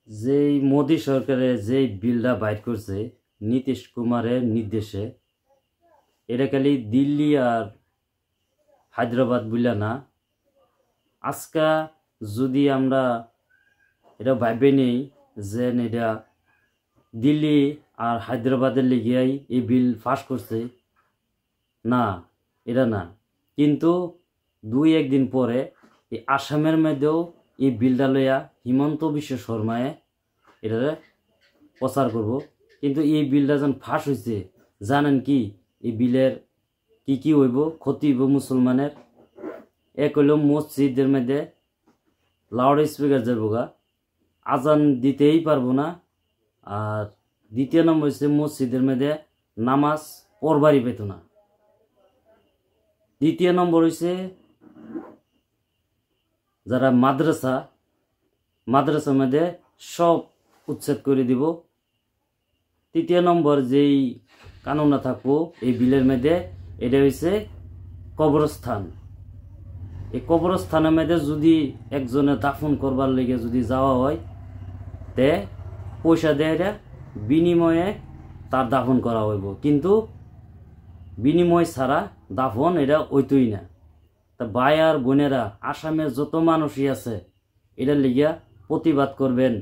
যেই মোদী সরকারের যেই বিলটা বাইর করছে নীতিশ কুমারের নির্দেশে, এটা খালি দিল্লি আর হায়দ্রাবাদ বলে না, আজকা যদি আমরা এটা ভাবে নেই যে এটা দিল্লি আর হায়দ্রাবাদের লিগিয়াই এই বিল পাস করছে, না, এটা না। কিন্তু দুই একদিন পরে এই আসামের মধ্যেও এই বিলটা লইয়া হিমন্ত বিশ্ব শর্মায় এটা প্রচার করব। কিন্তু এই বিলটা যখন ফাঁস হয়েছে, জানেন কি এই বিলের কি হইব, ক্ষতি হইব মুসলমানের? এক হইল মসজিদের মধ্যে লাউড স্পিকার যাবো গা, আজান দিতেই পারবো না। আর দ্বিতীয় নম্বর হচ্ছে মসজিদের মধ্যে নামাজ পড়বারই পেত না। দ্বিতীয় নম্বর হচ্ছে যারা মাদ্রাসার মধ্যে সব উচ্ছেদ করে দিব। তৃতীয় নম্বর যেই কানুনটা থাকবো এই বিলের মধ্যে, এটা হচ্ছে কবরস্থান। এই কবরস্থানের মধ্যে যদি একজনে দাফন করবার লেগে যদি যাওয়া হয়, তে পয়সা দেয় বিনিময়ে তার দাফন করা হইব, কিন্তু বিনিময় ছাড়া দাফন এটা হইতই না। তা ভাই আর বোনেরা, আসামের যত মানুষই আছে এটার লিগিয়া প্রতিবাদ করবেন।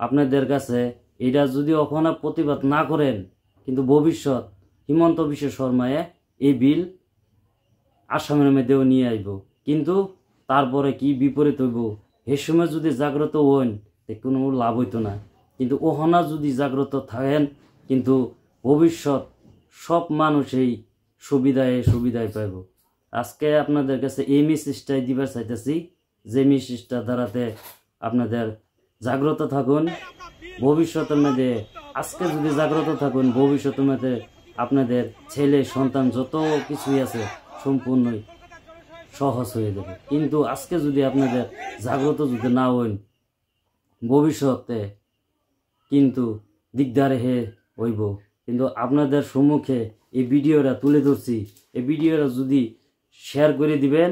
আপনাদের কাছে এটা যদি ওখানে প্রতিবাদ না করেন, কিন্তু ভবিষ্যৎ হিমন্ত বিশ্ব শর্মায় এই বিল আসামের মধ্যেও নিয়ে আইব, কিন্তু তারপরে কি বিপরীত হইব এ সময় যদি জাগ্রত হন কোনো লাভ হইতো না। কিন্তু ওখানে যদি জাগ্রত থাকেন, কিন্তু ভবিষ্যৎ সব মানুষই সুবিধায় পাইব। আজকে আপনাদের কাছে এই মেসেজটাই দিবার চাইতেছি, যে মেসেজটা দ্বারাতে আপনাদের জাগ্রত থাকুন ভবিষ্যতের মধ্যে। আজকে যদি জাগ্রত থাকুন, ভবিষ্যতের মধ্যে আপনাদের ছেলে সন্তান যত কিছুই আছে সম্পূর্ণই সহজ হয়ে যাবে। কিন্তু আজকে যদি আপনাদের জাগ্রত যদি না হন, ভবিষ্যতে কিন্তু দিকদারে হইব। কিন্তু আপনাদের সম্মুখে এই ভিডিওটা তুলে ধরছি, এই ভিডিওটা যদি শেয়ার করে দিবেন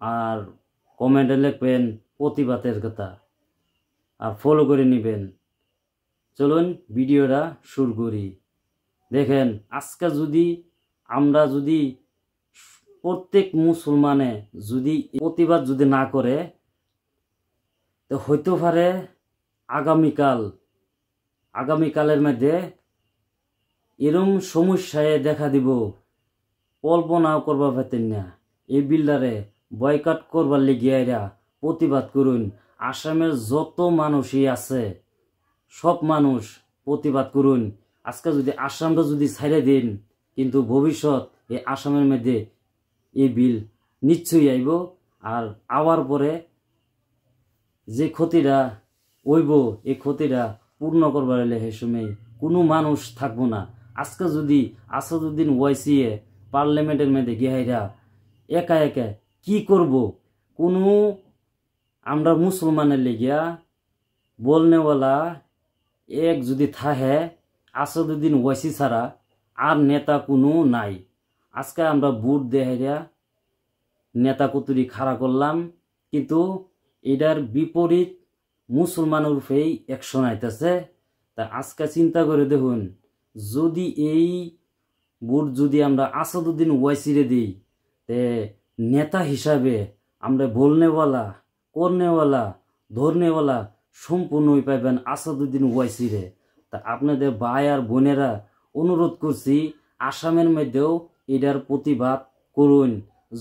আর কমেন্টে লিখবেন প্রতিবাদের কথা, আর ফলো করে নেবেন। চলুন ভিডিওটা শুরু করি। দেখেন, আজকে যদি আমরা প্রত্যেক মুসলমানে যদি প্রতিবাদ যদি না করে, তো হইতে পারে আগামীকালের মধ্যে এরম সমস্যায় দেখা দিব কল্পনাও করবা পারতেন না। এই বিল্ডারে বয়কট করবার লেগিয়া প্রতিবাদ করুন। আসামের যত মানুষই আছে সব মানুষ প্রতিবাদ করুন। আজকে যদি আসামটা যদি ছাইড়ে দিন, কিন্তু ভবিষ্যৎ এই আসামের মধ্যে এই বিল নিশ্চয়ই আইব। আর আওয়ার পরে যে ক্ষতিটা হইব, এই ক্ষতিটা পূর্ণ করবার হলে সে সময় কোনো মানুষ থাকবো না। আজকে যদি আসাদুদ্দিন ওয়াইসিয়ে পার্লামেন্টের মধ্যে গিয়াইরা একা কি করব, কোনো আমরা মুসলমানের লেগিয়া বলনেওয়ালা এক যদি থাহে, আসাদুদ্দিন ওয়াইসি ছাড়া আর নেতা কোনো নাই। আজকে আমরা ভোট দেহাইরা নেতা কতুরি খাড়া করলাম, কিন্তু এটার বিপরীত মুসলমানের উপরেই অ্যাকশন আইতেছে। তা আজকে চিন্তা করে দেখুন, যদি এই ভোট যদি আমরা আসাদুদ্দিন ওয়াইসিরে দিই, তে নেতা হিসাবে আমরা বলনেওয়ালা, করনেওয়ালা, ধরনেওয়ালা সম্পূর্ণই পাইবেন আসাদুদ্দিন ওয়াইসিরে। তা আপনাদের ভাই আর বোনেরা অনুরোধ করছি, আসামের মধ্যেও এটার প্রতিবাদ করুন।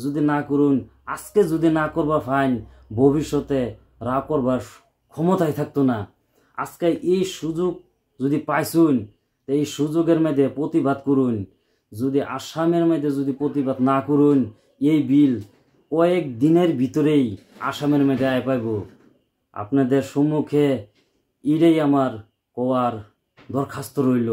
যদি না করুন, আজকে যদি না করবা ফাইন, ভবিষ্যতে রা করবার ক্ষমতায় থাকতো না। আজকে এই সুযোগ যদি পাইছুন, এই সুযোগের মধ্যে প্রতিবাদ করুন। যদি আসামের মধ্যে যদি প্রতিবাদ না করুন, এই বিল কয়েক দিনের ভিতরেই আসামের মধ্যে আয় পাইব। আপনাদের সম্মুখে এটাই আমার কোয়ার দরখাস্ত রইল।